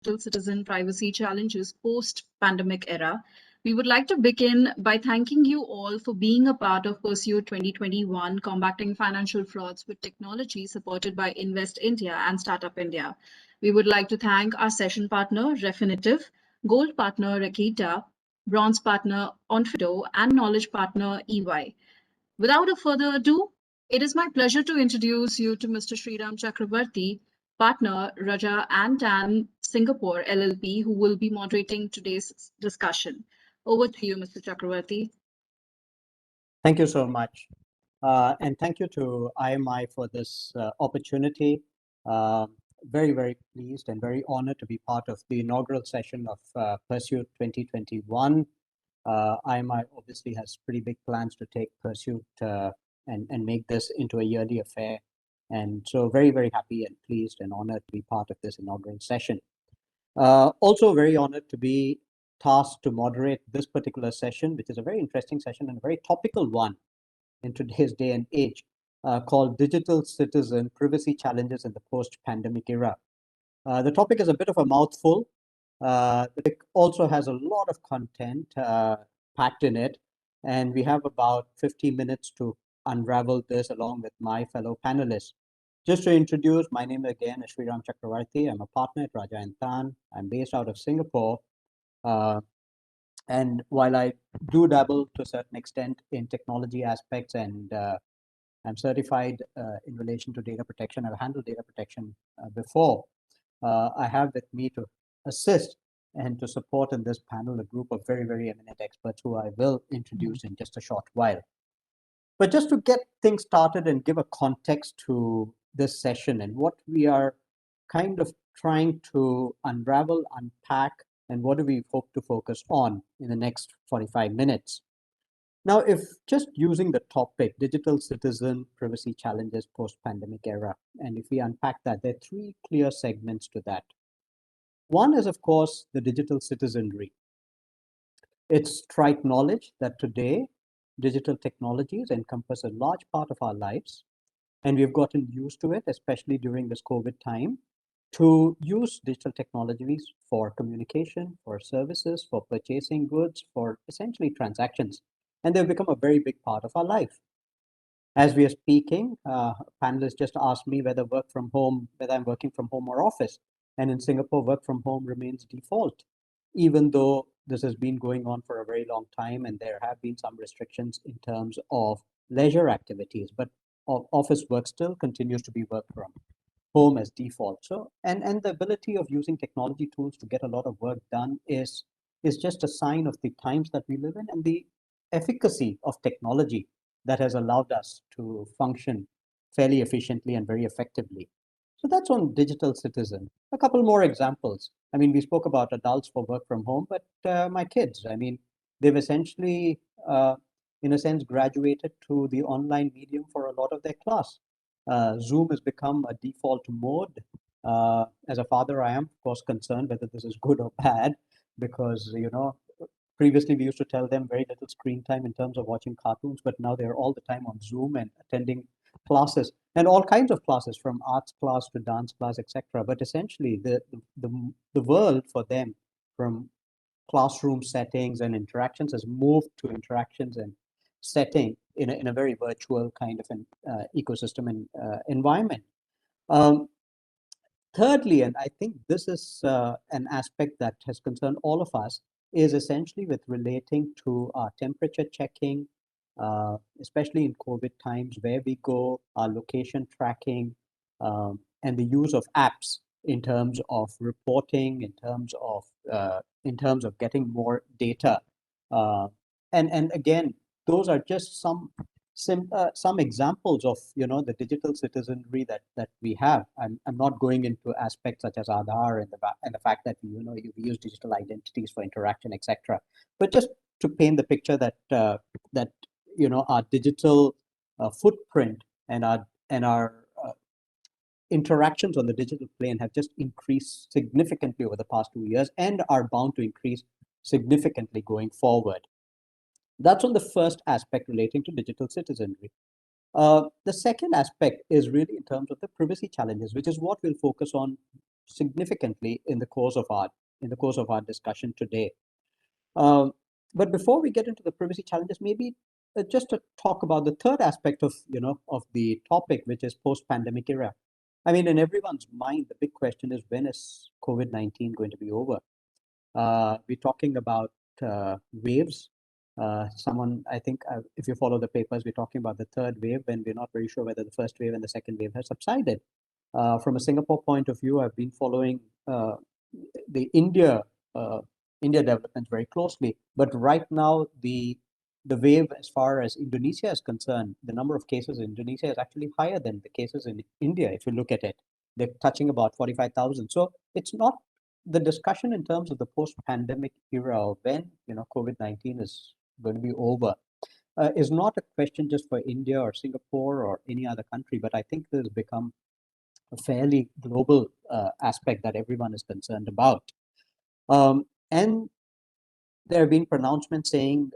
digital citizen privacy challenges post-pandemic era. We would like to begin by thanking you all for being a part of Pursuit 2021, combating financial frauds with technology supported by Invest India and Startup India. We would like to thank our session partner, Refinitiv, gold partner, Rakita, bronze partner, Onfido, and knowledge partner, EY. Without a further ado, it is my pleasure to introduce you to Mr. Sriram Chakravarthi, partner, Rajah and Tann Singapore LLP, who will be moderating today's discussion. Over to you, Mr. Chakravarthi. Thank you so much. And thank you to IMI for this opportunity. Very, very pleased and very honored to be part of the inaugural session of Pursuit 2021. IMI obviously has pretty big plans to take Pursuit and make this into a yearly affair. And so very, very happy and pleased and honored to be part of this inaugural session. Also very honored to be tasked to moderate this particular session, which is a very interesting session and a very topical one in today's day and age, called Digital Citizen Privacy Challenges in the Post-Pandemic Era. The topic is a bit of a mouthful. The topic also has a lot of content packed in it, and we have about 50 minutes to unravel this along with my fellow panelists. Just to introduce, my name again is Sriram Chakravarthi. I'm a partner at Rajah and Tann. I'm based out of Singapore. And while I do dabble to a certain extent in technology aspects and I'm certified in relation to data protection, I've handled data protection before. I have with me to assist and to support in this panel a group of very, very eminent experts who I will introduce in just a short while. But just to get things started and give a context to this session and what we are kind of trying to unravel, unpack, and what do we hope to focus on in the next 45 minutes. Now, if just using the topic, digital citizen privacy challenges post-pandemic era, and if we unpack that, there are three clear segments to that. One is, of course, the digital citizenry. It's trite knowledge that today, digital technologies encompass a large part of our lives, and we've gotten used to it, especially during this COVID time, to use digital technologies for communication, for services, for purchasing goods, for essentially transactions. And they've become a very big part of our life. As we are speaking, panelists just asked me whether I'm working from home or office. And in Singapore, work from home remains default, even though this has been going on for a very long time and there have been some restrictions in terms of leisure activities, but office work still continues to be work from home as default. So, and the ability of using technology tools to get a lot of work done is just a sign of the times that we live in and the efficacy of technology that has allowed us to function fairly efficiently and very effectively. So that's on digital citizen. A couple more examples. I mean, we spoke about adults for work from home, but my kids, I mean, they've essentially, in a sense, graduated to the online medium for a lot of their class. Zoom has become a default mode. As a father, I am, of course, concerned whether this is good or bad, because, you know, previously we used to tell them very little screen time in terms of watching cartoons, but now they're all the time on Zoom and attending classes and all kinds of classes, from arts class to dance class, etc. But essentially, the world for them, from classroom settings and interactions, has moved to interactions and setting in a very virtual kind of an ecosystem and environment. Thirdly, and I think this is an aspect that has concerned all of us, is essentially with relating to our temperature checking, especially in COVID times, where we go, our location tracking, and the use of apps in terms of reporting, in terms of getting more data. And again, those are just some examples of, you know, the digital citizenry that we have. I'm not going into aspects such as Aadhaar and the fact that, you know, you use digital identities for interaction, etc. But just to paint the picture that that, you know, our digital footprint and our interactions on the digital plane have just increased significantly over the past 2 years and are bound to increase significantly going forward. That's on the first aspect relating to digital citizenry. The second aspect is really in terms of the privacy challenges, which is what we'll focus on significantly in the course of our discussion today. Um, but before we get into the privacy challenges, maybe just to talk about the third aspect of the topic, which is post-pandemic era. I mean, in everyone's mind, the big question is, when is COVID-19 going to be over? We're talking about waves. I think, if you follow the papers, we're talking about the third wave, when we're not very sure whether the first wave and the second wave has subsided. From a Singapore point of view, I've been following the India developments very closely. But right now, the wave, as far as Indonesia is concerned, the number of cases in Indonesia is actually higher than the cases in India. If you look at it, they're touching about 45,000. So it's not the discussion in terms of the post-pandemic era, of when COVID-19 is going to be over, is not a question just for India or Singapore or any other country, but I think this has become a fairly global aspect that everyone is concerned about. And there have been pronouncements saying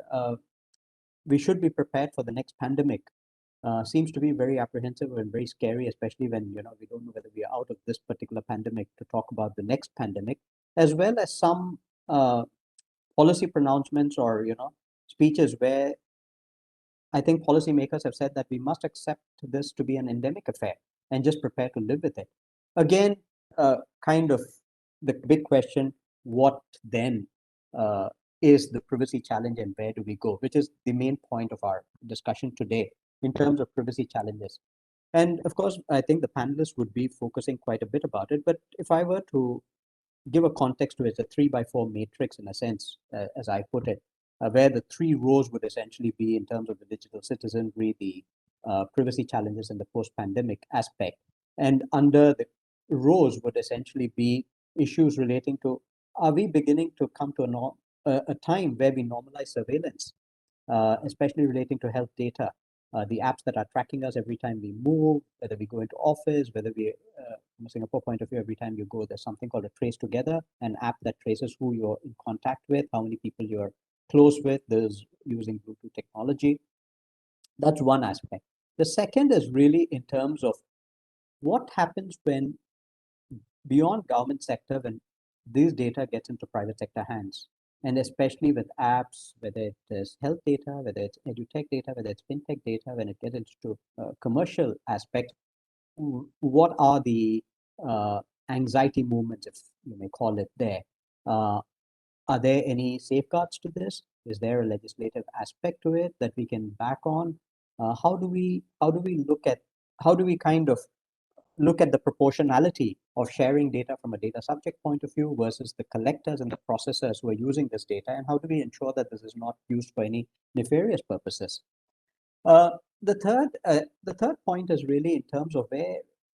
we should be prepared for the next pandemic. Seems to be very apprehensive and very scary, especially when we don't know whether we are out of this particular pandemic, to talk about the next pandemic, as well as some policy pronouncements or speeches where I think policymakers have said that we must accept this to be an endemic affair and just prepare to live with it. Again, kind of the big question: what then is the privacy challenge, and where do we go? Which is the main point of our discussion today in terms of privacy challenges. And of course, I think the panelists would be focusing quite a bit about it. But if I were to give a context to it, it's a 3x4 matrix in a sense, as I put it, where the three rows would essentially be in terms of the digital citizenry, the privacy challenges, and the post-pandemic aspect. And under the rows would essentially be issues relating to, are we beginning to come to a time where we normalize surveillance, especially relating to health data? The apps that are tracking us every time we move, whether we go into office, whether we, from a Singapore point of view, every time you go, there's something called a Trace Together, an app that traces who you're in contact with, how many people you're close with, there's using Bluetooth technology. That's one aspect. The second is really in terms of what happens when, beyond government sector, when these data gets into private sector hands, and especially with apps, whether it is health data, whether it's edutech data, whether it's fintech data, when it gets into commercial aspects, what are the anxiety movements, if you may call it, there? Are there any safeguards to this? Is there a legislative aspect to it that we can back on? How do we kind of look at the proportionality of sharing data from a data subject point of view versus the collectors and the processors who are using this data, and how do we ensure that this is not used for any nefarious purposes? The third point is really in terms of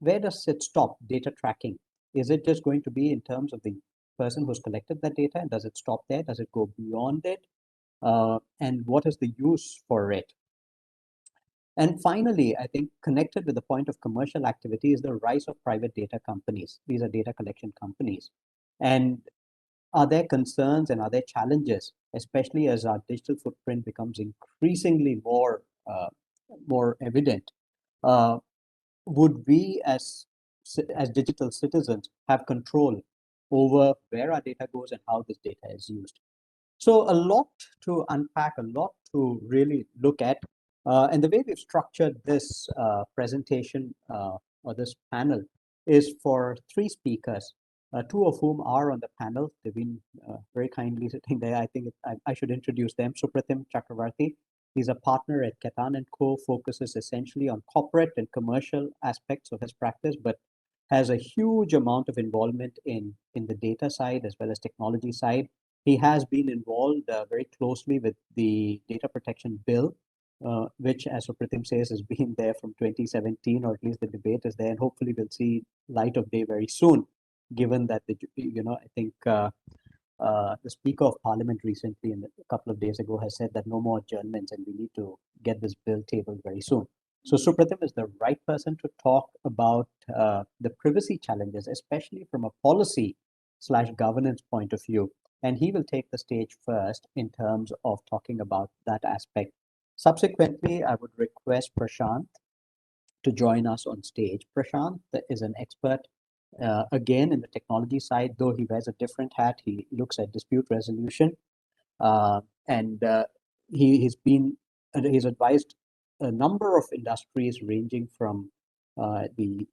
where does it stop, data tracking? Is it just going to be in terms of the person who's collected that data, and does it stop there? Does it go beyond it? And what is the use for it? And finally, I think connected with the point of commercial activity is the rise of private data companies. These are data collection companies. And are there concerns and are there challenges, especially as our digital footprint becomes increasingly more evident? Would we as digital citizens have control over where our data goes and how this data is used? So a lot to unpack, a lot to really look at. And the way we've structured this presentation or this panel is for three speakers, two of whom are on the panel. They've been very kindly sitting there. I think I should introduce them. Supratim Chakravarthi. He's a partner at Khaitan & Co., focuses essentially on corporate and commercial aspects of his practice, but has a huge amount of involvement in the data side as well as technology side. He has been involved very closely with the data protection bill, which, as Supratim says, has been there from 2017, or at least the debate is there, and hopefully we'll see light of day very soon, given that I think the Speaker of Parliament recently, a couple of days ago, has said that no more adjournments and we need to get this bill tabled very soon. So Supratim is the right person to talk about the privacy challenges, especially from a policy/governance point of view. And he will take the stage first in terms of talking about that aspect. Subsequently, I would request Prashant to join us on stage. Prashant is an expert Again, in the technology side, though he wears a different hat, he looks at dispute resolution, and he's advised a number of industries ranging from the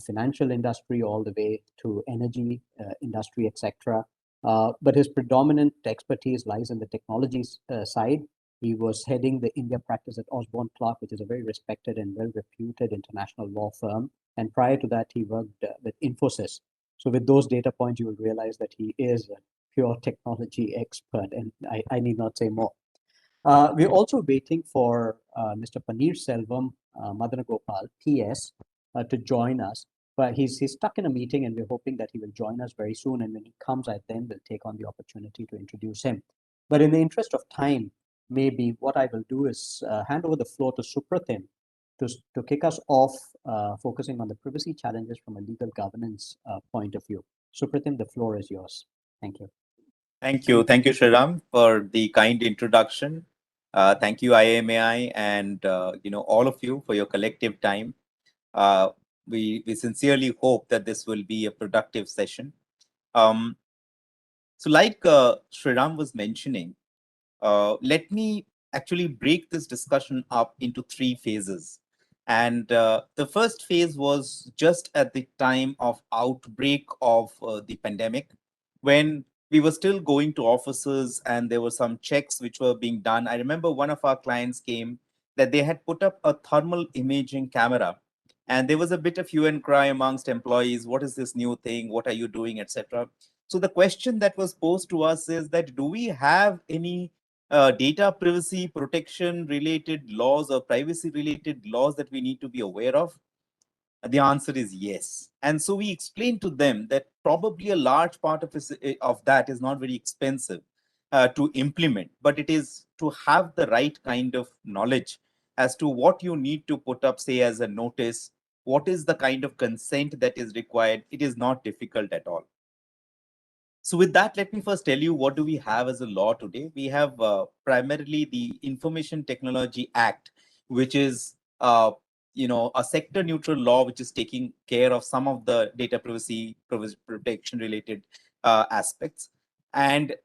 financial industry all the way to energy industry, etc. But his predominant expertise lies in the technologies side. He was heading the India practice at Osborne Clarke, which is a very respected and well-reputed international law firm. And prior to that, he worked with Infosys. So with those data points, you will realize that he is a pure technology expert, and I need not say more. We're also waiting for Mr. Panneerselvam Madanagopal, PS, to join us. But he's stuck in a meeting, and we're hoping that he will join us very soon. And when he comes, I then will take on the opportunity to introduce him. But in the interest of time, maybe what I will do is hand over the floor to Supratim to kick us off, focusing on the privacy challenges from a legal governance point of view. Supratim, the floor is yours. Thank you. Thank you. Thank you, Sriram, for the kind introduction. Thank you, IMAI, and all of you for your collective time. We sincerely hope that this will be a productive session. So like Sriram was mentioning, let me actually break this discussion up into three phases. And the first phase was just at the time of outbreak of the pandemic, when we were still going to offices and there were some checks which were being done. I remember one of our clients came that they had put up a thermal imaging camera, and there was a bit of hue and cry amongst employees. What is this new thing? What are you doing, etc. So the question that was posed to us is that, do we have any data privacy protection related laws or privacy related laws that we need to be aware of? The answer is yes. And so we explained to them that probably a large part of that is not very expensive to implement, but it is to have the right kind of knowledge as to what you need to put up, say, as a notice, what is the kind of consent that is required. It is not difficult at all. So with that, let me first tell you, what do we have as a law today? We have primarily the Information Technology Act, which is a sector neutral law which is taking care of some of the data privacy protection related aspects. And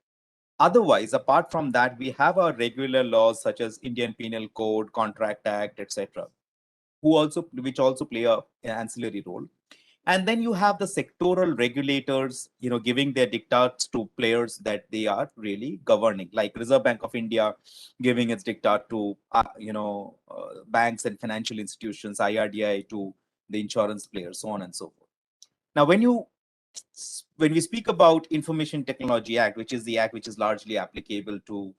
otherwise, apart from that, we have our regular laws such as Indian Penal Code, Contract Act, etc., which also play an ancillary role. And then you have the sectoral regulators, giving their diktats to players that they are really governing, like Reserve Bank of India giving its diktat to, banks and financial institutions, IRDI to the insurance players, so on and so forth. Now, when we speak about Information Technology Act, which is the act which is largely applicable to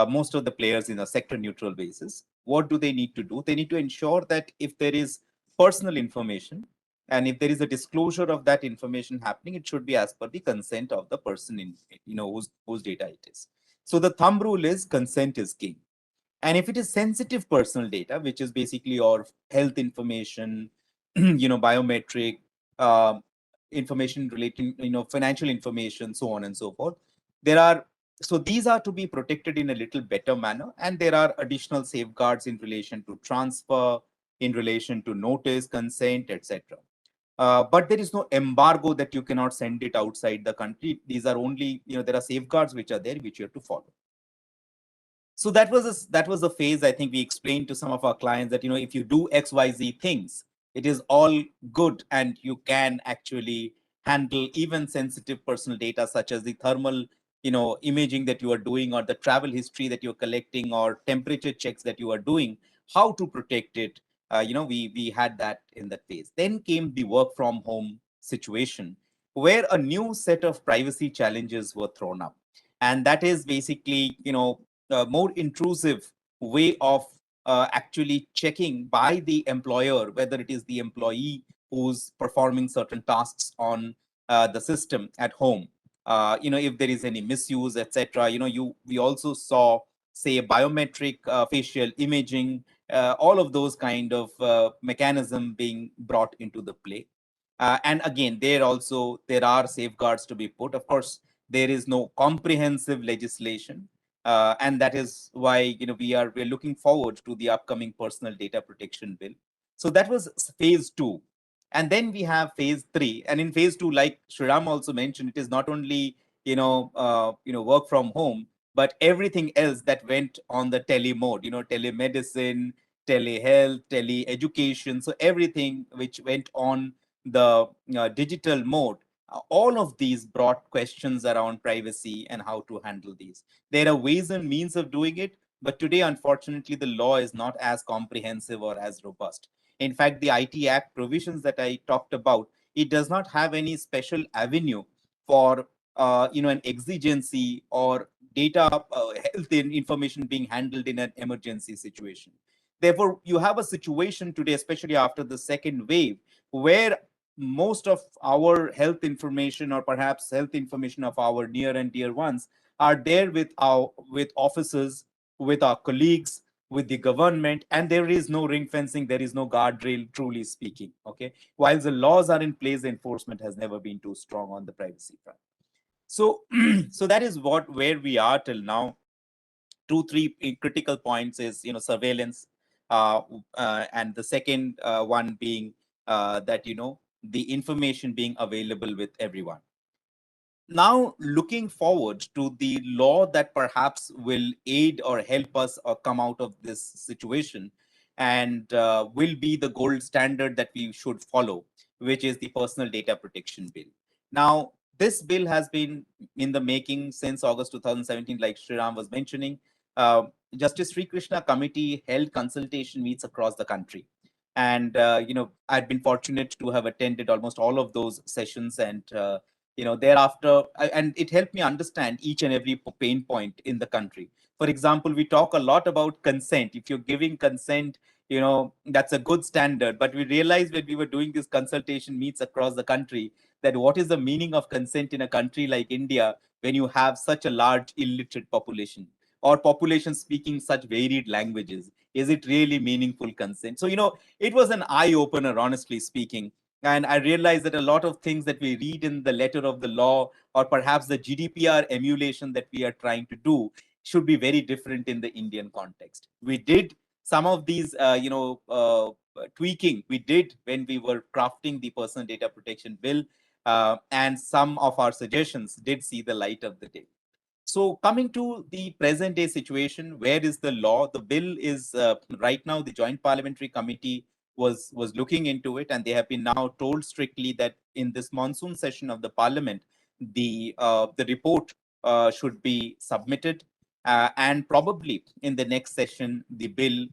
most of the players in a sector neutral basis, what do they need to do? They need to ensure that if there is personal information, and if there is a disclosure of that information happening, it should be as per the consent of the person whose data it is. So the thumb rule is consent is king. And if it is sensitive personal data, which is basically your health information, biometric information relating, financial information, so on and so forth, so these are to be protected in a little better manner. And there are additional safeguards in relation to transfer, in relation to notice, consent, etc. But there is no embargo that you cannot send it outside the country. These are only, there are safeguards which are there, which you have to follow. So that was a phase. I think we explained to some of our clients that, if you do XYZ things, it is all good, and you can actually handle even sensitive personal data such as the thermal, imaging that you are doing, or the travel history that you're collecting, or temperature checks that you are doing, how to protect it. We had that in that phase. Then came the work from home situation, where a new set of privacy challenges were thrown up. And that is basically, a more intrusive way of actually checking by the employer whether it is the employee who's performing certain tasks on the system at home. If there is any misuse, etc. We also saw, say, biometric facial imaging, all of those kind of mechanism being brought into the play. And again, there are safeguards to be put. Of course, there is no comprehensive legislation. And that is why we're looking forward to the upcoming personal data protection bill. So that was phase 2. And then we have phase 3. And in phase 2, like Sriram also mentioned, it is not only, work from home, but everything else that went on the tele mode, telemedicine, telehealth, tele-education. So everything which went on the digital mode, all of these brought questions around privacy and how to handle these. There are ways and means of doing it, but today, unfortunately, the law is not as comprehensive or as robust. In fact, the IT Act provisions that I talked about, it does not have any special avenue for an exigency or data health information being handled in an emergency situation. Therefore, you have a situation today, especially after the second wave, where most of our health information, or perhaps health information of our near and dear ones, are there with officers, with our colleagues, with the government, and there is no ring fencing, there is no guardrail, truly speaking. Okay, while the laws are in place, the enforcement has never been too strong on the privacy front. So, so that is where we are till now. 2-3 critical points is surveillance, and the second one being that the information being available with everyone. Now, looking forward to the law that perhaps will aid or help us or come out of this situation, and will be the gold standard that we should follow, which is the Personal Data Protection Bill. Now, this bill has been in the making since August 2017, like Sriram was mentioning. Uh, Justice Sri Krishna Committee held consultation meets across the country. And, I'd been fortunate to have attended almost all of those sessions, and thereafter, and it helped me understand each and every pain point in the country. For example, we talk a lot about consent. If you're giving consent, that's a good standard, but we realized when we were doing this consultation meets across the country, that what is the meaning of consent in a country like India when you have such a large illiterate population, or population speaking such varied languages? Is it really meaningful consent? So it was an eye opener, honestly speaking. And I realized that a lot of things that we read in the letter of the law, or perhaps the GDPR emulation that we are trying to do, should be very different in the Indian context. We did some of these, tweaking we did when we were crafting the Personal Data Protection Bill, and some of our suggestions did see the light of the day. So coming to the present day situation, where is the law? The bill is right now, the Joint Parliamentary Committee was looking into it, and they have been now told strictly that in this monsoon session of the Parliament, the report should be submitted, and probably in the next session the bill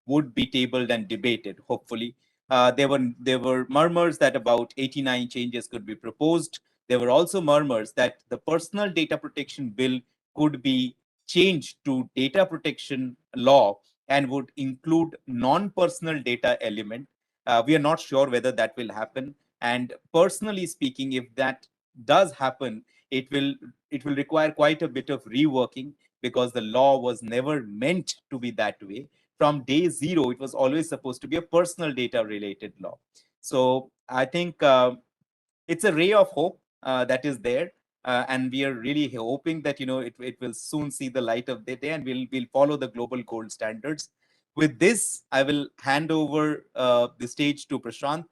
would be tabled and debated. Hopefully, there were murmurs that about 89 changes could be proposed. There were also murmurs that the Personal Data Protection Bill could be changed to data protection law and would include non-personal data element. We are not sure whether that will happen. And personally speaking, if that does happen, it will require quite a bit of reworking, because the law was never meant to be that way. From day zero, it was always supposed to be a personal data related law. So I think it's a ray of hope that is there, and we are really hoping that it will soon see the light of the day, and we'll follow the global gold standards. With this, I will hand over the stage to Prashant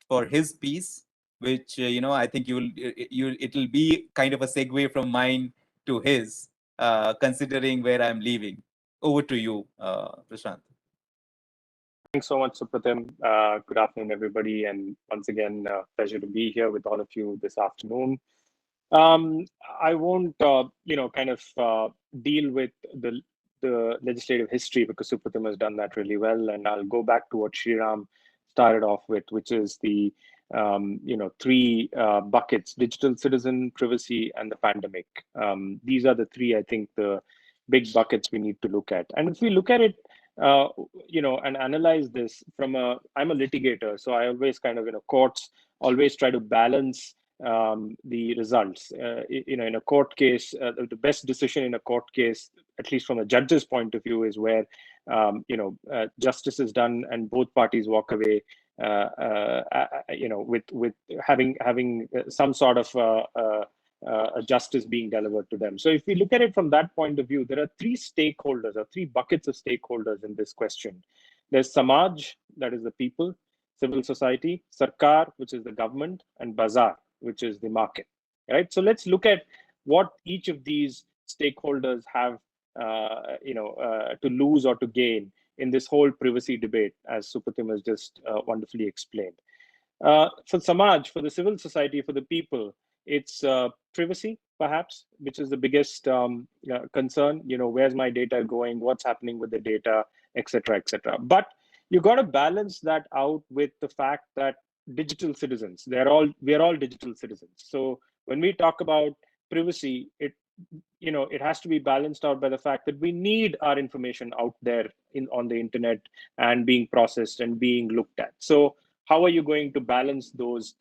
for his piece, which I think it'll be kind of a segue from mine to his, considering where I'm leaving. Over to you, Prashant. Thanks so much, Supratim. Good afternoon, everybody. And once again, pleasure to be here with all of you this afternoon. I won't, deal with the legislative history, because Supratim has done that really well. And I'll go back to what Sriram started off with, which is the, three buckets: digital citizen, privacy, and the pandemic. These are the three, I think, the big buckets we need to look at. And if we look at it, and analyze this from I'm a litigator, so I always kind of, courts always try to balance the results. In a court case, the best decision in a court case, at least from a judge's point of view, is where, justice is done and both parties walk away, with having some sort of a justice being delivered to them. So if we look at it from that point of view, there are three stakeholders, or three buckets of stakeholders in this question. There's Samaj, that is the people. civil society, Sarkar, which is the government, and Bazaar, which is the market, right? So let's look at what each of these stakeholders have to lose or to gain in this whole privacy debate, as Supratim has just wonderfully explained. For Samaj, for the civil society, for the people, it's privacy, perhaps, which is the biggest concern. Where's my data going? What's happening with the data, et cetera, et cetera. But you got to balance that out with the fact that digital citizens, we are all digital citizens. So when we talk about privacy, it has to be balanced out by the fact that we need our information out there on the internet and being processed and being looked at. So how are you going to balance those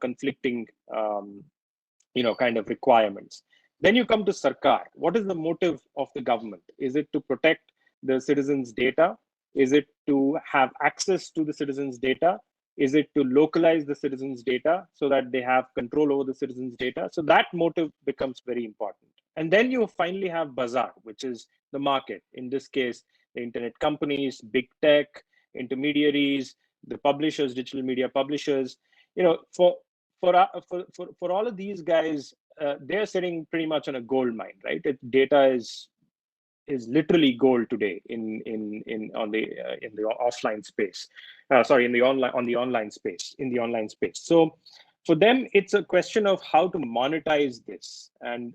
conflicting kind of requirements? Then you come to Sarkar. What is the motive of the government? Is it to protect the citizens' data? Is it to have access to the citizens' data? Is it to localize the citizens' data so that they have control over the citizens' data? So that motive becomes very important. And then you finally have Bazaar, which is the market. In this case, the internet companies, big tech, intermediaries, the publishers, digital media publishers. For all of these guys, they're sitting pretty much on a gold mine, right? Data is literally gold today in the offline space. In the online space. So for them, it's a question of how to monetize this and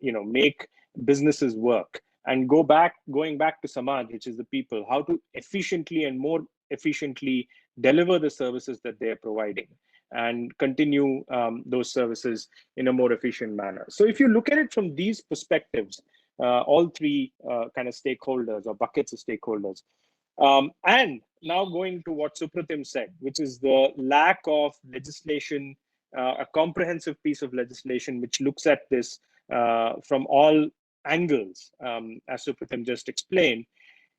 make businesses work. And going back to Samaj, which is the people, how to efficiently and more efficiently deliver the services that they're providing and continue those services in a more efficient manner. So if you look at it from these perspectives, all three kind of stakeholders or buckets of stakeholders, and now going to what Supratim said, which is the lack of legislation, a comprehensive piece of legislation which looks at this from all angles, as Supratim just explained.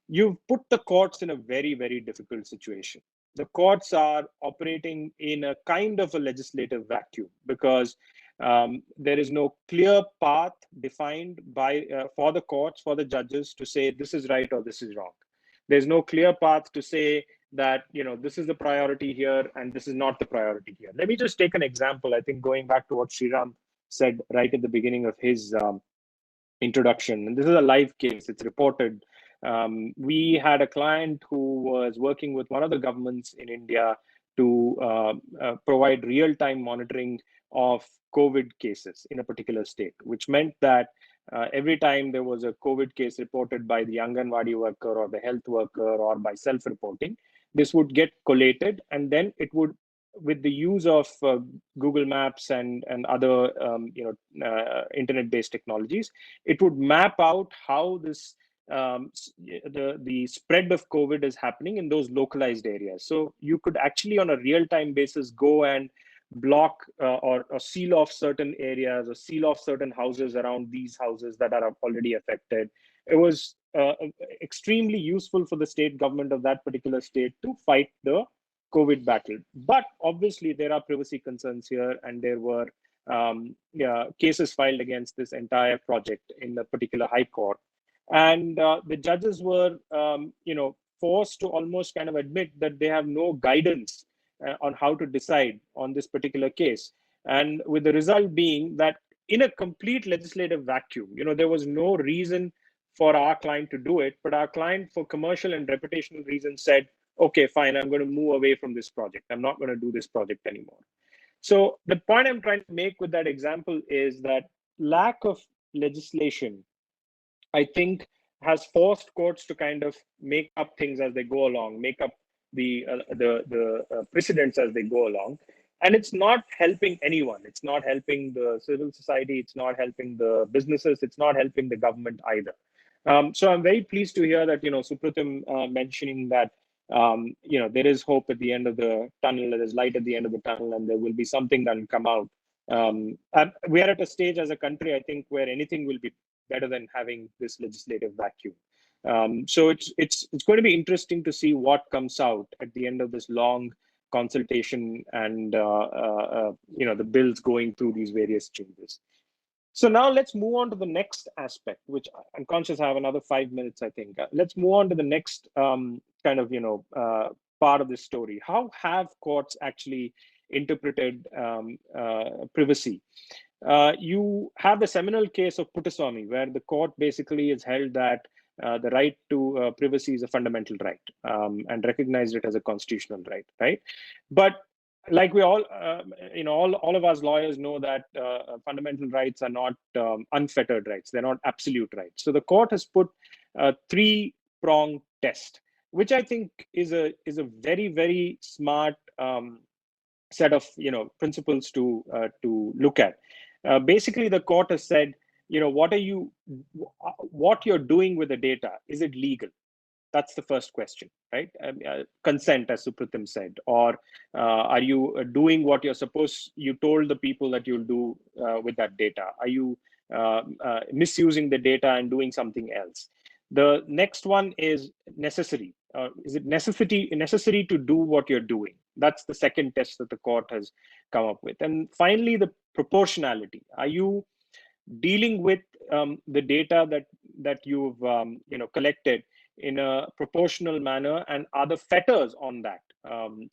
You've put the courts in a very, very difficult situation. The courts are operating in a kind of a legislative vacuum because there is no clear path defined for the courts, for the judges to say this is right or this is wrong. There's no clear path to say that this is the priority here and this is not the priority here. Let me just take an example. I think going back to what Sriram said right at the beginning of his introduction, and this is a live case, it's reported. We had a client who was working with one of the governments in India to provide real-time monitoring of COVID cases in a particular state, which meant that every time there was a COVID case reported by the Anganwadi worker or the health worker or by self-reporting, this would get collated, and then it would, with the use of Google Maps and other internet-based technologies, it would map out how this the spread of COVID is happening in those localized areas. So you could actually, on a real-time basis, go and block or seal off certain areas or seal off certain houses around these houses that are already affected. It was extremely useful for the state government of that particular state to fight the COVID battle. But obviously there are privacy concerns here, and there were cases filed against this entire project in the particular High Court. And the judges were forced to almost kind of admit that they have no guidance on how to decide on this particular case. And with the result being that in a complete legislative vacuum, there was no reason for our client to do it, but our client, for commercial and reputational reasons, said, okay, fine, I'm going to move away from this project. I'm not going to do this project anymore. So the point I'm trying to make with that example is that lack of legislation, I think, has forced courts to kind of make up things as they go along, make up the precedents as they go along. And it's not helping anyone. It's not helping the civil society. It's not helping the businesses. It's not helping the government either. So I'm very pleased to hear that, Supratim mentioning that, there is hope at the end of the tunnel, there is light at the end of the tunnel, and there will be something that will come out. We are at a stage as a country, I think, where anything will be better than having this legislative vacuum. So it's going to be interesting to see what comes out at the end of this long consultation and the bills going through these various changes. So now let's move on to the next aspect, which I'm conscious I have another 5 minutes, I think. Let's move on to the next kind of part of this story. How have courts actually interpreted privacy? You have the seminal case of Puttaswamy, where the court basically has held that the right to privacy is a fundamental right, and recognized it as a constitutional right, right? But like we all, all of us lawyers know that fundamental rights are not unfettered rights. They're not absolute rights. So the court has put a three-pronged test, which I think is a very, very smart set of principles to look at. Basically, the court has said, what you're doing with the data, is it legal? That's the first question, right? Consent, as Supratim said, or are you doing what you told the people that you'll do with that data? Are you misusing the data and doing something else? The next one is necessary. Is it necessary to do what you're doing? That's the second test that the court has come up with. And finally, the proportionality. Are you dealing with the data that you've collected in a proportional manner, and are the fetters on that,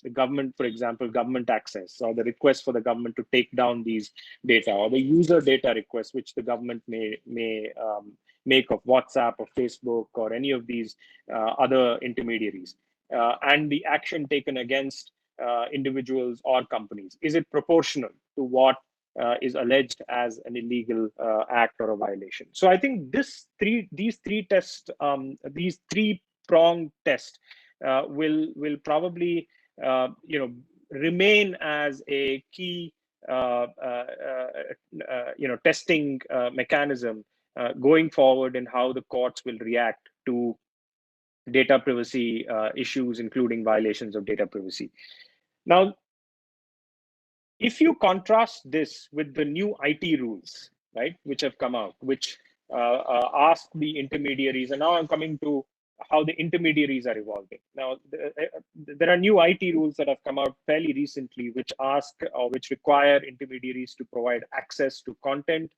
the government, for example, government access, or the request for the government to take down these data, or the user data request which the government may make of WhatsApp or Facebook or any of these other intermediaries, and the action taken against individuals or companies, is it proportional to what is alleged as an illegal act or a violation? So I think these three-pronged test will probably remain as a key testing mechanism going forward in how the courts will react to data privacy issues, including violations of data privacy. Now, if you contrast this with the new IT rules, right, which have come out, which ask the intermediaries, and now I'm coming to how the intermediaries are evolving. Now, there are new IT rules that have come out fairly recently, which ask or which require intermediaries to provide access to content,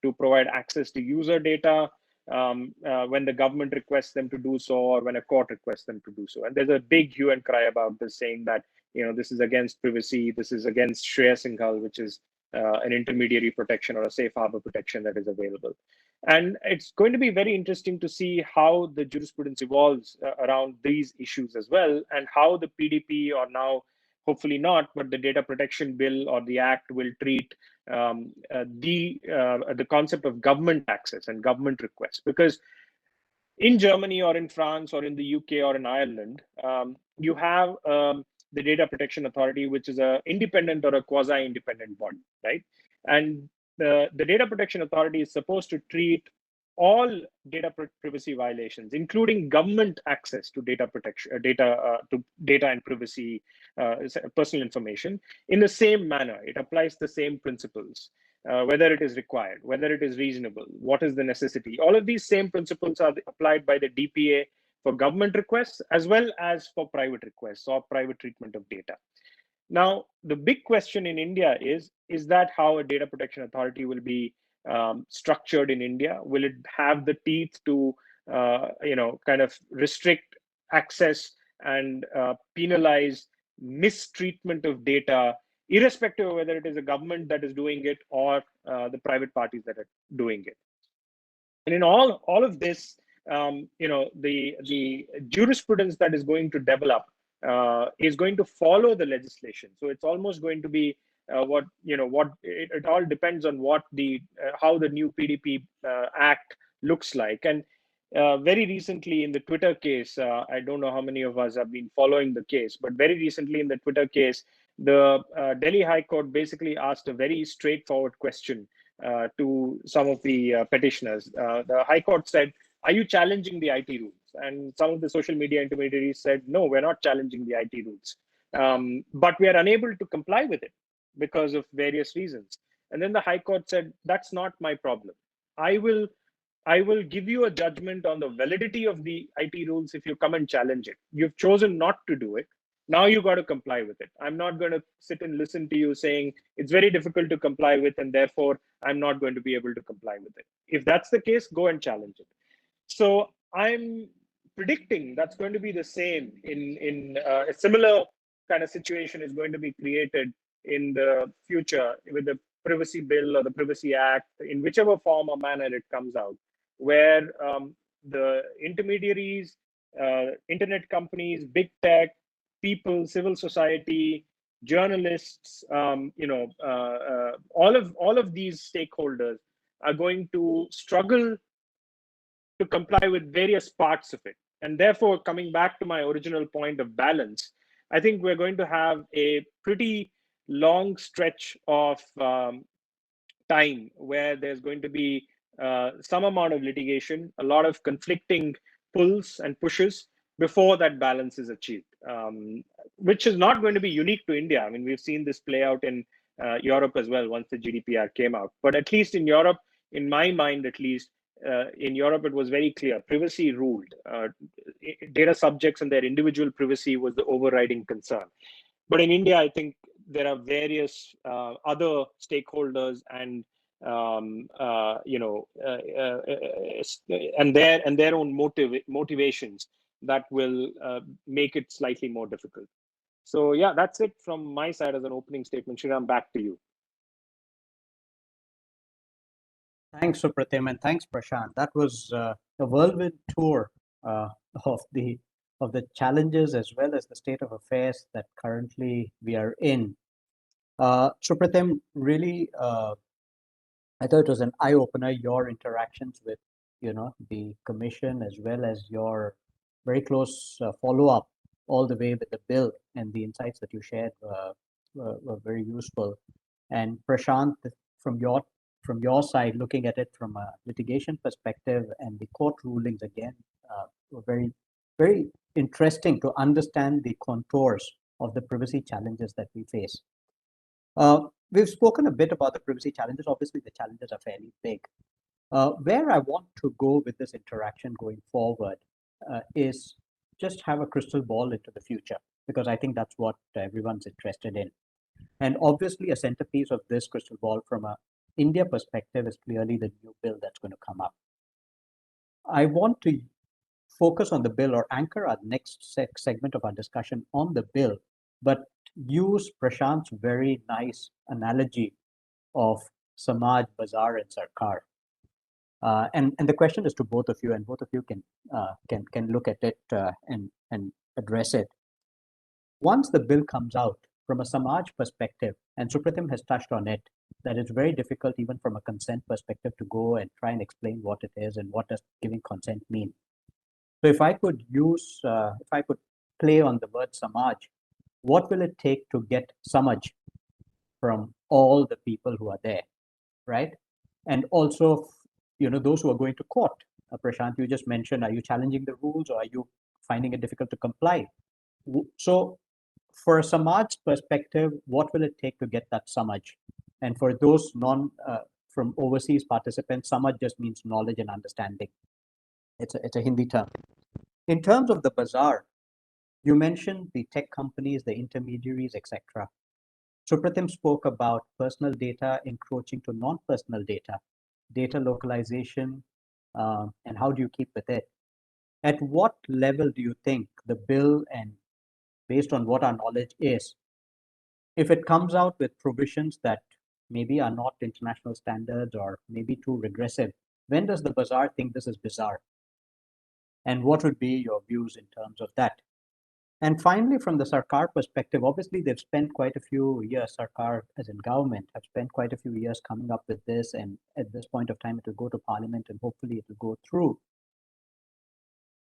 to provide access to user data when the government requests them to do so, or when a court requests them to do so. And there's a big hue and cry about this, saying that this is against privacy, this is against Shreya Singhal, which is an intermediary protection or a safe harbor protection that is available. And it's going to be very interesting to see how the jurisprudence evolves around these issues as well, and how the PDP, or now hopefully not, but the data protection bill or the act will treat the concept of government access and government requests. Because in Germany or in France or in the UK or in Ireland, you have the Data Protection Authority, which is an independent or a quasi-independent body, right? And the Data Protection Authority is supposed to treat all data privacy violations, including government access to data protection, data and privacy, personal information, in the same manner. It applies the same principles, whether it is required, whether it is reasonable, what is the necessity. All of these same principles are applied by the DPA for government requests as well as for private requests or private treatment of data. Now, the big question in India is that how a data protection authority will be structured in India? Will it have the teeth to, kind of restrict access and penalize mistreatment of data, irrespective of whether it is a government that is doing it or the private parties that are doing it? And in all of this, the jurisprudence that is going to develop is going to follow the legislation. So it's almost going to be it all depends on what how the new PDP Act looks like. And very recently in the Twitter case, I don't know how many of us have been following the case, but very recently in the Twitter case, the Delhi High Court basically asked a very straightforward question to some of the petitioners. The High Court said, are you challenging the IT rules? And some of the social media intermediaries said, no, we're not challenging the IT rules, but we are unable to comply with it because of various reasons. And then the High Court said, that's not my problem. I will give you a judgment on the validity of the IT rules if you come and challenge it. You've chosen not to do it. Now you got to comply with it. I'm not going to sit and listen to you saying it's very difficult to comply with, and therefore I'm not going to be able to comply with it. If that's the case, go and challenge it. So I'm predicting that's going to be the same in a similar kind of situation is going to be created in the future with the Privacy Bill or the Privacy Act, in whichever form or manner it comes out, where the intermediaries, internet companies, big tech, people, civil society, journalists, all of these stakeholders are going to struggle to comply with various parts of it. And therefore, coming back to my original point of balance, I think we're going to have a pretty long stretch of time where there's going to be some amount of litigation, a lot of conflicting pulls and pushes before that balance is achieved, which is not going to be unique to India. I mean, we've seen this play out in Europe as well once the GDPR came out. But at least in Europe, in my mind at least, in Europe, it was very clear. Privacy ruled. Data subjects and their individual privacy was the overriding concern. But in India, I think there are various other stakeholders and and their own motivations that will make it slightly more difficult. So yeah, that's it from my side as an opening statement. Sriram, back to you. Thanks, Supratim, and thanks, Prashant. That was a whirlwind tour of the challenges as well as the state of affairs that currently we are in. Supratim, really, I thought it was an eye-opener, your interactions with, the commission as well as your very close follow-up all the way with the bill, and the insights that you shared were very useful. And Prashant, from your side, looking at it from a litigation perspective and the court rulings again, were very, very interesting to understand the contours of the privacy challenges that we face. We've spoken a bit about the privacy challenges. Obviously, the challenges are fairly big. Where I want to go with this interaction going forward is just have a crystal ball into the future, because I think that's what everyone's interested in. And obviously, a centerpiece of this crystal ball from a India perspective is clearly the new bill that's going to come up. I want to focus on the bill or anchor our next segment of our discussion on the bill, but use Prashant's very nice analogy of Samaj, Bazaar, and Sarkar. And the question is to both of you, and both of you can look at it and address it. Once the bill comes out, from a Samaj perspective, and Supratim has touched on it, that it's very difficult even from a consent perspective to go and try and explain what it is and what does giving consent mean. So if I could play on the word Samaj, what will it take to get Samaj from all the people who are there, right? And also, those who are going to court. Prashant, you just mentioned, are you challenging the rules or are you finding it difficult to comply? So for a Samaj perspective, what will it take to get that Samaj? And for those from overseas participants, Samaj just means knowledge and understanding. It's a Hindi term. In terms of the bazaar, you mentioned the tech companies, the intermediaries, etc. Supratim spoke about personal data encroaching to non-personal data localization, and how do you keep with it? At what level do you think the bill, and based on what our knowledge is, if it comes out with provisions that maybe are not international standards or maybe too regressive, when does the bazaar think this is bizarre? And what would be your views in terms of that? And finally, from the Sarkar perspective, obviously they've spent quite a few years, Sarkar as in government, have spent quite a few years coming up with this, and at this point of time, it will go to Parliament and hopefully it will go through.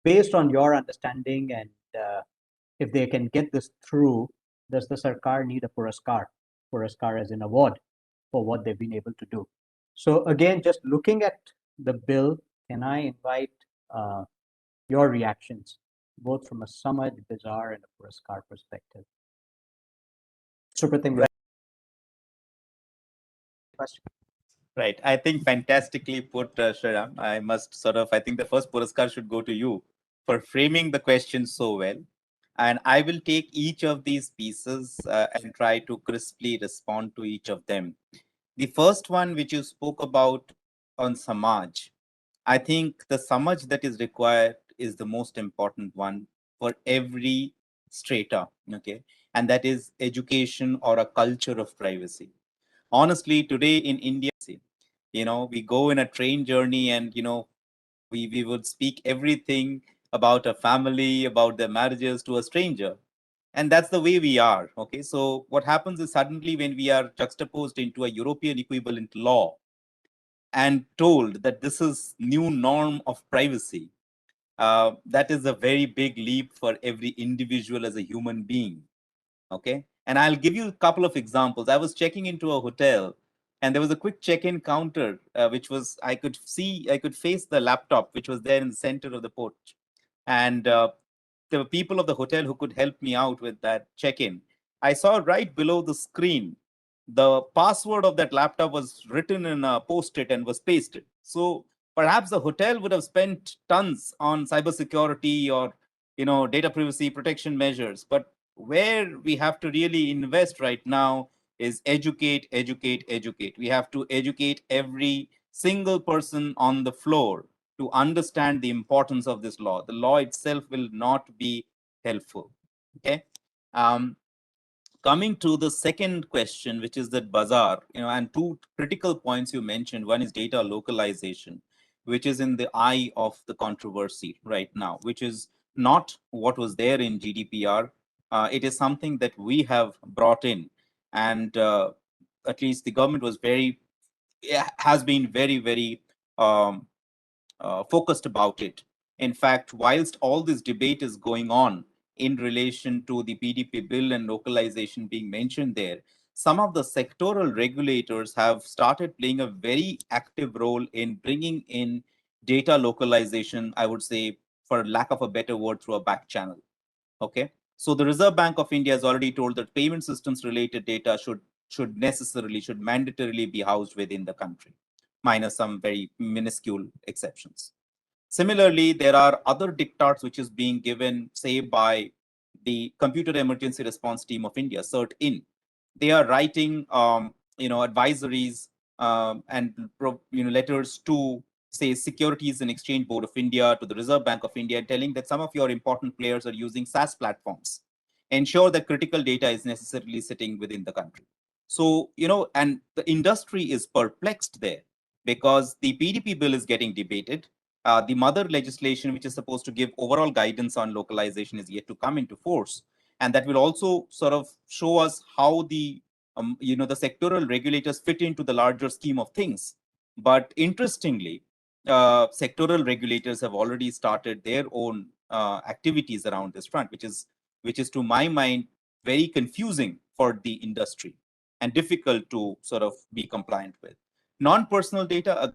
Based on your understanding, and if they can get this through, does the Sarkar need a Puraskar as an award for what they've been able to do? So again, just looking at the bill, can I invite your reactions, both from a Samaj, Bazaar, and a Puraskar perspective? Supratim, right. I think fantastically put, Sriram. I think the first Puraskar should go to you for framing the question so well. And I will take each of these pieces and try to crisply respond to each of them. The first one, which you spoke about on Samaj, I think the Samaj that is required is the most important one for every strata, okay? And that is education or a culture of privacy. Honestly, today in India, we go in a train journey and, we would speak everything about a family, about their marriages to a stranger. And that's the way we are, okay? So what happens is suddenly when we are juxtaposed into a European equivalent law and told that this is new norm of privacy, that is a very big leap for every individual as a human being. Okay. And I'll give you a couple of examples. I was checking into a hotel and there was a quick check-in counter, which was, I could face the laptop, which was there in the center of the porch. And there were people of the hotel who could help me out with that check-in. I saw right below the screen, the password of that laptop was written in a post-it and was pasted. So perhaps the hotel would have spent tons on cybersecurity or data privacy protection measures. But where we have to really invest right now is educate, educate, educate. We have to educate every single person on the floor to understand the importance of this law. The law itself will not be helpful. Okay. Coming to the second question, which is that bazaar, and two critical points you mentioned. One is data localization, which is in the eye of the controversy right now, which is not what was there in GDPR. It is something that we have brought in, and at least the government has been very, very focused about it. In fact, whilst all this debate is going on in relation to the PDP bill and localization being mentioned there, some of the sectoral regulators have started playing a very active role in bringing in data localization, I would say, for lack of a better word, through a back channel. Okay. So the Reserve Bank of India has already told that payment systems related data should mandatorily be housed within the country, minus some very minuscule exceptions. Similarly, there are other diktats which is being given, say, by the Computer Emergency Response Team of India, CERT-IN. They are writing, advisories and letters to, say, Securities and Exchange Board of India, to the Reserve Bank of India, telling that some of your important players are using SaaS platforms. Ensure that critical data is necessarily sitting within the country. So, and the industry is perplexed there because the PDP bill is getting debated. The mother legislation, which is supposed to give overall guidance on localization, is yet to come into force. And that will also sort of show us how the sectoral regulators fit into the larger scheme of things. But interestingly, sectoral regulators have already started their own activities around this front, which is to my mind very confusing for the industry and difficult to sort of be compliant with. Non-personal data,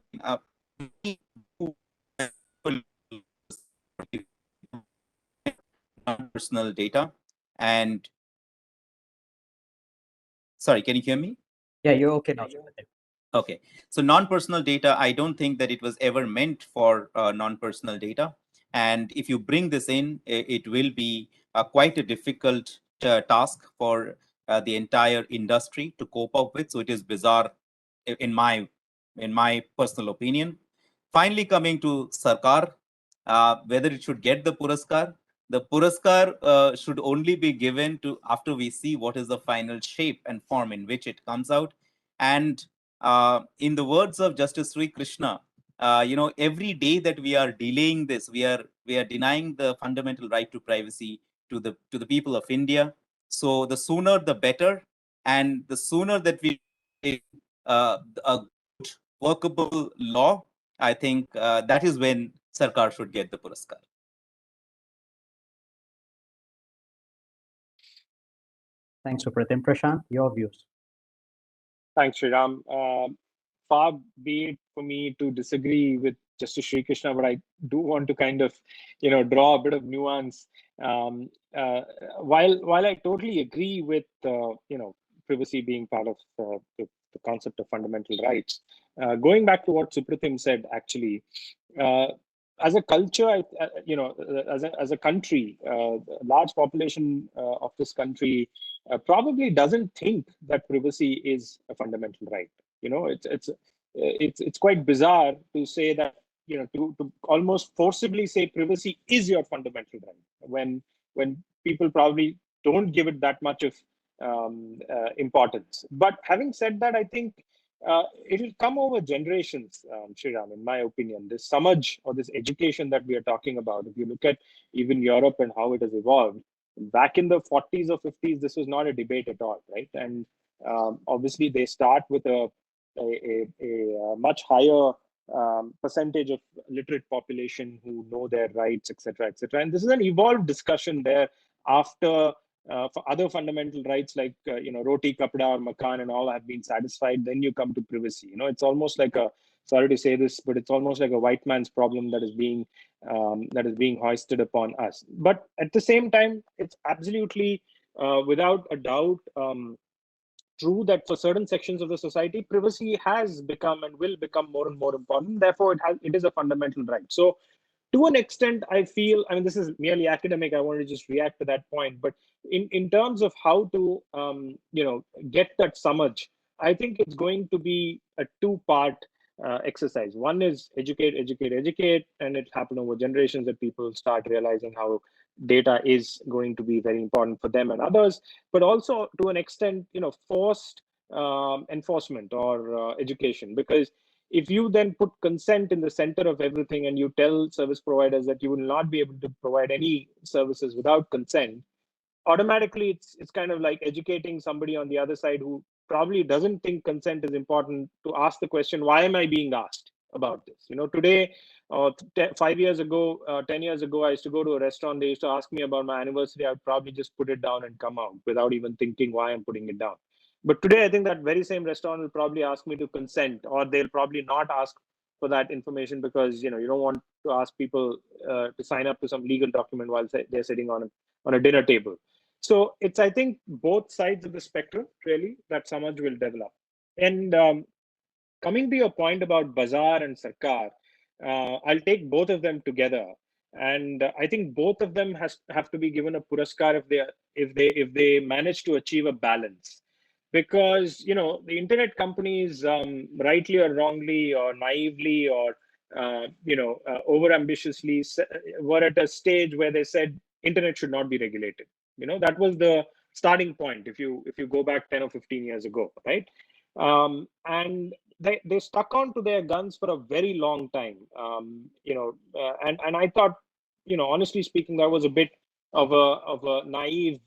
non-personal data, and sorry, can you hear me? Yeah, you're okay now. Okay, so non-personal data, I don't think that it was ever meant for non-personal data. And if you bring this in, it will be quite a difficult task for the entire industry to cope up with. So it is bizarre in my personal opinion. Finally, coming to Sarkar, whether it should get the Puraskar. The Puraskar should only be given to after we see what is the final shape and form in which it comes out. And in the words of Justice Sri Krishna, every day that we are delaying this, we are denying the fundamental right to privacy to the people of India. So the sooner the better, and the sooner that we a good workable law, I think that is when Sarkar should get the Puraskar. Thanks, Supratim. Prashant, your views. Thanks, Sriram. Far be it for me to disagree with Justice Sri Krishna, but I do want to kind of, draw a bit of nuance. While I totally agree with, privacy being part of the concept of fundamental rights, going back to what Supratim said, actually, as a culture, as a country, a large population of this country probably doesn't think that privacy is a fundamental right. It's quite bizarre to say that to almost forcibly say privacy is your fundamental right when people probably don't give it that much of importance. But having said that, I think it'll come over generations, Sriram, in my opinion. This samaj or this education that we are talking about, if you look at even Europe and how it has evolved, back in the 40s or 50s, this was not a debate at all, right? And obviously, they start with a much higher percentage of literate population who know their rights, etc., etc. And this is an evolved discussion there after for other fundamental rights like roti, kapda, or makan, and all have been satisfied. Then you come to privacy. It's almost like a, sorry to say this, but it's almost like a white man's problem that is being hoisted upon us. But at the same time, it's absolutely without a doubt. True that for certain sections of the society, privacy has become and will become more and more important. Therefore, it is a fundamental right. So, to an extent, I feel, I mean, this is merely academic. I want to just react to that point. But in terms of how to, get that samaj, I think it's going to be a two-part exercise. One is educate, educate, educate, and it happened over generations that people start realizing how data is going to be very important for them and others, but also to an extent, forced enforcement or education. Because if you then put consent in the center of everything and you tell service providers that you will not be able to provide any services without consent, automatically it's kind of like educating somebody on the other side who probably doesn't think consent is important to ask the question, why am I being asked about this? Today, 5 years ago, 10 years ago, I used to go to a restaurant. They used to ask me about my anniversary. I would probably just put it down and come out without even thinking why I'm putting it down. But today, I think that very same restaurant will probably ask me to consent, or they'll probably not ask for that information because you don't want to ask people to sign up to some legal document while they're sitting on a dinner table. So it's, I think, both sides of the spectrum really that Samaj will develop. And coming to your point about Bazaar and Sarkar, I'll take both of them together. And I think both of them have to be given a puraskar if they manage to achieve a balance. Because the internet companies, rightly or wrongly or naively or over ambitiously, were at a stage where they said internet should not be regulated. That was the starting point if you go back 10 or 15 years ago, right? And they stuck on to their guns for a very long time. And I thought, honestly speaking, that was a bit of a naive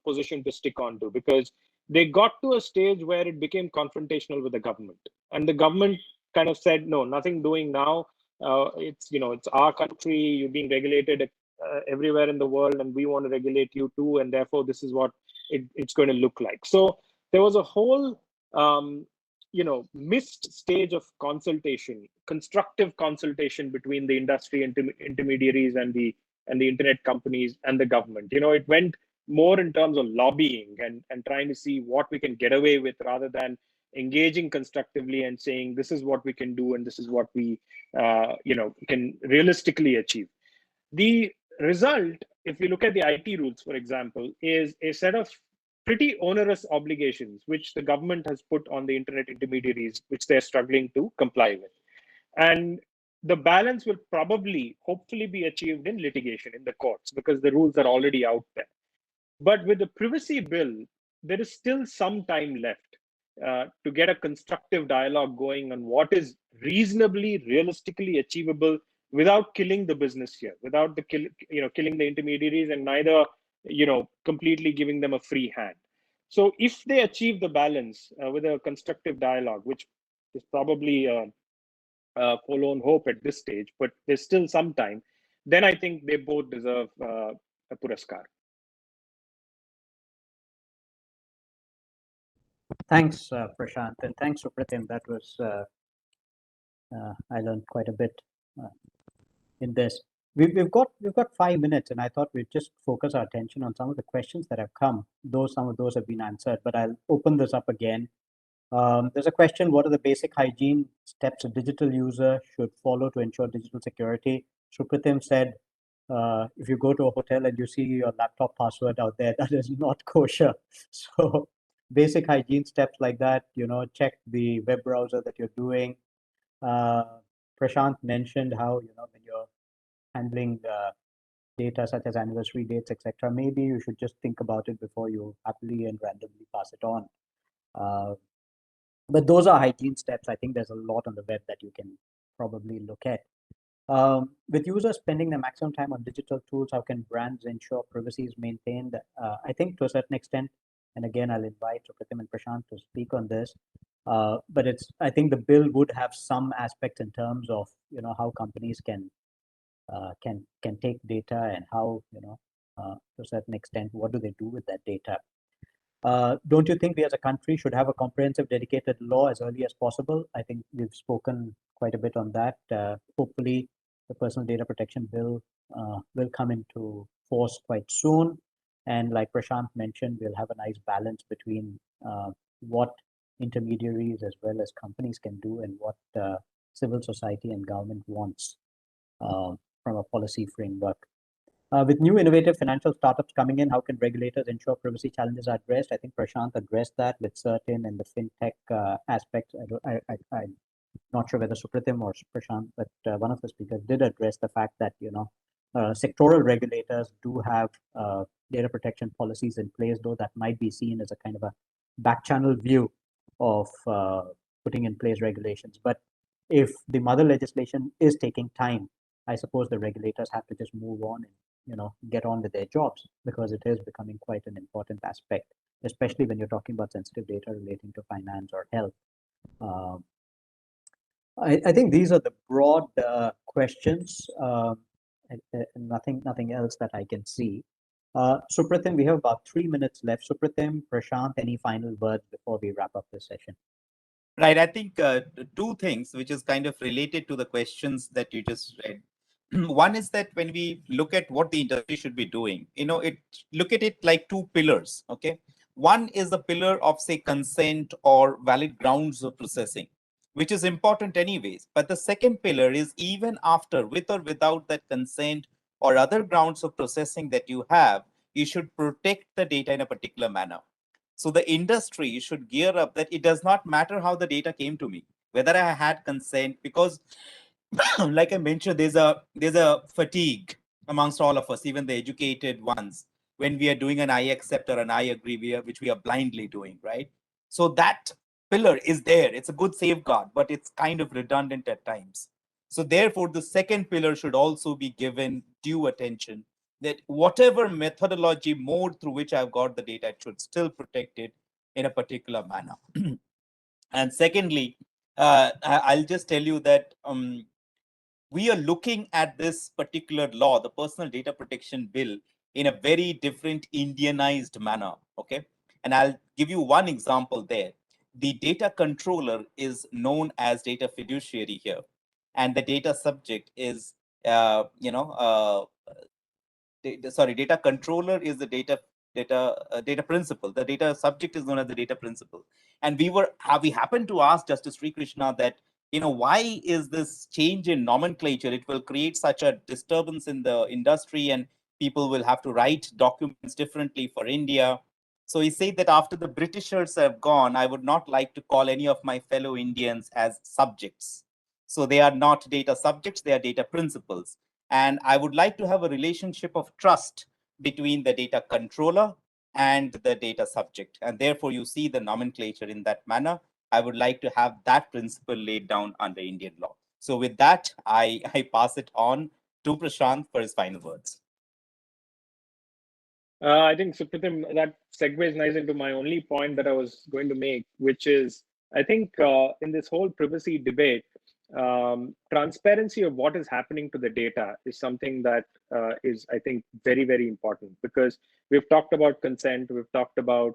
position to stick on to, because they got to a stage where it became confrontational with the government, and the government kind of said, no, nothing doing now. It's our country. You're being regulated everywhere in the world, and we want to regulate you too, and therefore this is what it's going to look like. So there was a whole missed stage of consultation, constructive consultation between the industry intermediaries and the internet companies and the government. It went more in terms of lobbying and trying to see what we can get away with, rather than engaging constructively and saying this is what we can do and this is what we can realistically achieve. The result, if you look at the IT rules, for example, is a set of pretty onerous obligations which the government has put on the internet intermediaries, which they're struggling to comply with. And the balance will probably, hopefully, be achieved in litigation in the courts, because the rules are already out there. But with the privacy bill, there is still some time left to get a constructive dialogue going on what is reasonably, realistically achievable without killing the business here, without killing the intermediaries, and neither completely giving them a free hand. So if they achieve the balance with a constructive dialogue, which is probably forlorn hope at this stage, but there's still some time, then I think they both deserve a puraskar. Thanks, Prashant, and thanks, Supratim. That was, I learned quite a bit in this. We've got 5 minutes, and I thought we'd just focus our attention on some of the questions that have come, though some of those have been answered, but I'll open this up again. There's a question: what are the basic hygiene steps a digital user should follow to ensure digital security? Supratim said, if you go to a hotel and you see your laptop password out there, that is not kosher. So basic hygiene steps like that, check the web browser that you're doing. Prashant mentioned how, when you're handling data such as anniversary dates, etc., maybe you should just think about it before you happily and randomly pass it on. But those are hygiene steps. I think there's a lot on the web that you can probably look at. With users spending their maximum time on digital tools, how can brands ensure privacy is maintained? I think to a certain extent, and again, I'll invite Supratim and Prashant to speak on this. But I think the bill would have some aspects in terms of, how companies can take data and how, to a certain extent, what do they do with that data? Don't you think we as a country should have a comprehensive dedicated law as early as possible? I think we've spoken quite a bit on that. Hopefully, the personal data protection bill will come into force quite soon. And like Prashant mentioned, we'll have a nice balance between what intermediaries as well as companies can do and what civil society and government wants from a policy framework. With new innovative financial startups coming in, how can regulators ensure privacy challenges are addressed? I think Prashant addressed that with certain and the fintech aspects. I'm not sure whether Supratim or Prashant, but one of the speakers did address the fact that, sectoral regulators do have data protection policies in place, though that might be seen as a kind of a back channel view of putting in place regulations. But if the mother legislation is taking time, I suppose the regulators have to just move on and get on with their jobs, because it is becoming quite an important aspect, especially when you're talking about sensitive data relating to finance or health. I think these are the broad questions. Nothing else that I can see. Supratim, we have about 3 minutes left. Supratim, Prashant, any final words before we wrap up this session? Right. I think two things which is kind of related to the questions that you just read. One is that when we look at what the industry should be doing, look at it like two pillars. Okay. One is the pillar of, say, consent or valid grounds of processing, which is important anyways. But the second pillar is, even after, with or without that consent or other grounds of processing that you have, you should protect the data in a particular manner. So the industry should gear up that it does not matter how the data came to me, whether I had consent, because like I mentioned, there's a fatigue amongst all of us, even the educated ones, when we are doing an I accept or an I agree, which we are blindly doing, right? So that pillar is there. It's a good safeguard, but it's kind of redundant at times. So therefore, the second pillar should also be given due attention, that whatever methodology mode through which I've got the data, it should still protect it in a particular manner. And secondly, I'll just tell you that we are looking at this particular law, the Personal Data Protection Bill, in a very different Indianized manner. Okay. And I'll give you one example there. The data controller is known as data fiduciary here, and the data subject is, data controller is the data principal. The data subject is known as the data principal. And we happened to ask Justice Sri Krishna that, why is this change in nomenclature? It will create such a disturbance in the industry, and people will have to write documents differently for India. So he said that after the Britishers have gone, I would not like to call any of my fellow Indians as subjects. So they are not data subjects, they are data principals. And I would like to have a relationship of trust between the data controller and the data subject. And therefore, you see the nomenclature in that manner. I would like to have that principle laid down under Indian law. So with that, I pass it on to Prashant for his final words. I think, Supratim, that segues nice into my only point that I was going to make, which is, I think in this whole privacy debate, transparency of what is happening to the data is something that is, I think, very, very important, because we've talked about consent, we've talked about,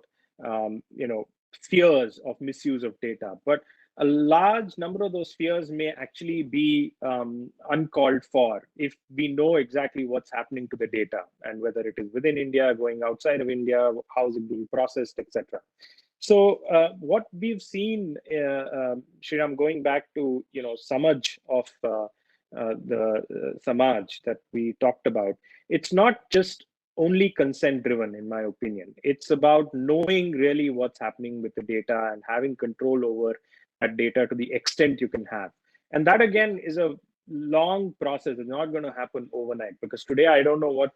fears of misuse of data, but a large number of those fears may actually be uncalled for if we know exactly what's happening to the data, and whether it is within India, going outside of India, how is it being processed, etc. So what we've seen, Sriram, going back to Samaj of the Samaj that we talked about, it's not just only consent driven, in my opinion. It's about knowing really what's happening with the data and having control over that data to the extent you can have. And that again is a long process. It's not going to happen overnight, because today I don't know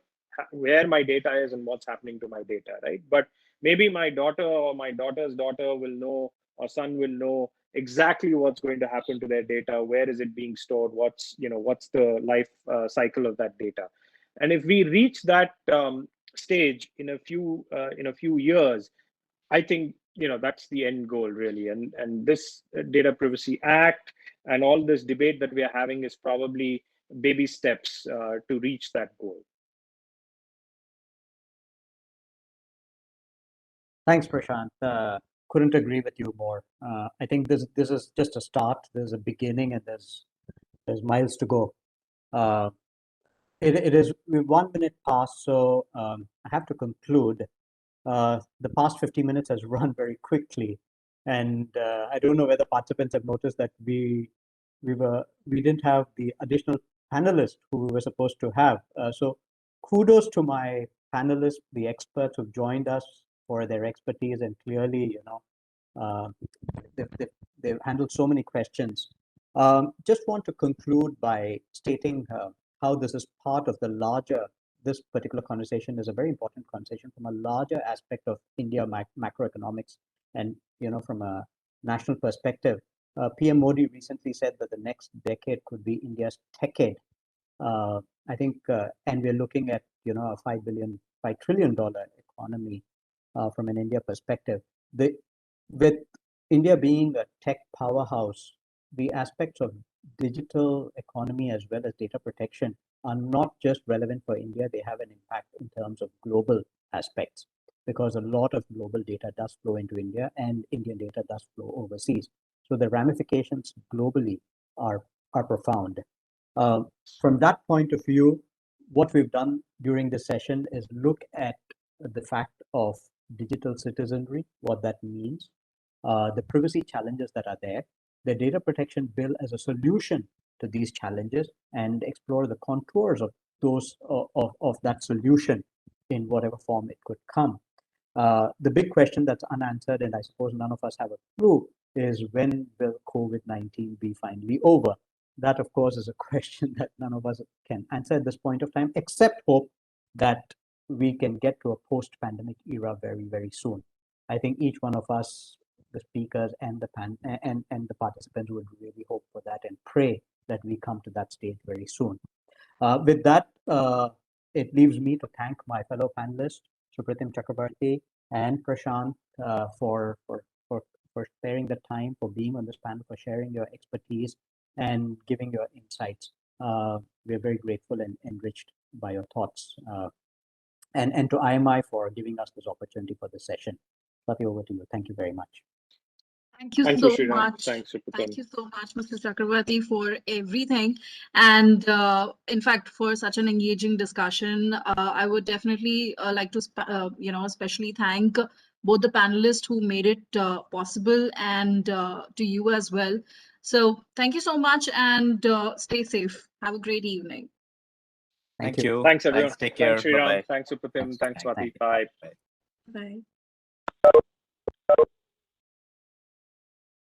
where my data is and what's happening to my data, right? But maybe my daughter or my daughter's daughter will know, or son will know exactly what's going to happen to their data, where is it being stored, what's the life cycle of that data. And if we reach that stage in a few years, I think that's the end goal, really. And this Data Privacy Act and all this debate that we are having is probably baby steps to reach that goal. Thanks, Prashant. Couldn't agree with you more. I think this is just a start. There's a beginning, and there's miles to go. It is 1 minute past, so I have to conclude. The past 50 minutes has run very quickly, and I don't know whether participants have noticed that we didn't have the additional panelists who we were supposed to have. So kudos to my panelists, the experts who've joined us, for their expertise, and clearly, they've handled so many questions. Just want to conclude by stating how this is part of the larger. This particular conversation is a very important conversation from a larger aspect of India macroeconomics, and from a national perspective. PM Modi recently said that the next decade could be India's decade. I think, and we're looking at a $5 trillion economy from an India perspective. With India being a tech powerhouse, the aspects of digital economy as well as data protection are not just relevant for India, they have an impact in terms of global aspects, because a lot of global data does flow into India and Indian data does flow overseas. So the ramifications globally are profound. From that point of view, what we've done during this session is look at the fact of digital citizenry, what that means, the privacy challenges that are there, the data protection bill as a solution to these challenges, and explore the contours of those of that solution in whatever form it could come. The big question that's unanswered, and I suppose none of us have a clue, is when will COVID-19 be finally over? That, of course, is a question that none of us can answer at this point of time, except hope that we can get to a post-pandemic era very, very soon. I think each one of us, the speakers and the participants, would really hope for that and pray that we come to that stage very soon. With that, it leaves me to thank my fellow panelists, Supratim, Chakraborty, and Prashant, for sparing the time, for being on this panel, for sharing your expertise and giving your insights. We're very grateful and enriched by your thoughts. And to IMI for giving us this opportunity for this session. Swati, over to you. Thank you very much. Thank you Thanks, so Sriram. much. Thanks, Thank you so much, Mr. Chakravarthi, for everything. And in fact, for such an engaging discussion, I would definitely like to, especially thank both the panelists who made it possible, and to you as well. So thank you so much, and stay safe. Have a great evening. Thank you. Thanks, everyone. Thanks, take care. Thanks, Sriram. Bye-bye. Thanks, Supratim. Thanks, Swati. Bye. Bye. Bye.